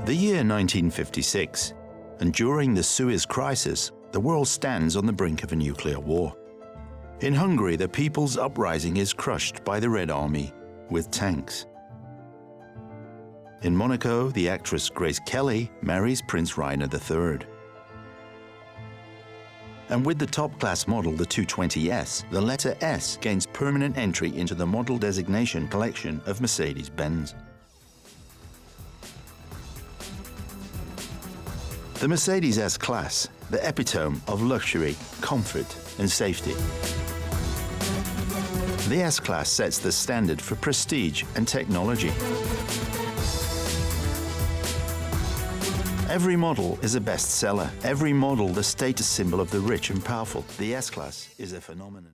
The year 1956, and during the Suez Crisis, the world stands on the brink of a nuclear war. In Hungary, the people's uprising is crushed by the Red Army with tanks. In Monaco, the actress Grace Kelly marries Prince Rainer III. And with the top-class model, the 220S, the letter S gains permanent entry into the model designation collection of Mercedes-Benz. The Mercedes S-Class, the epitome of luxury, comfort, and safety. The S-Class sets the standard for prestige and technology. Every model is a bestseller. Every model the status symbol of the rich and powerful. The S-Class is a phenomenon.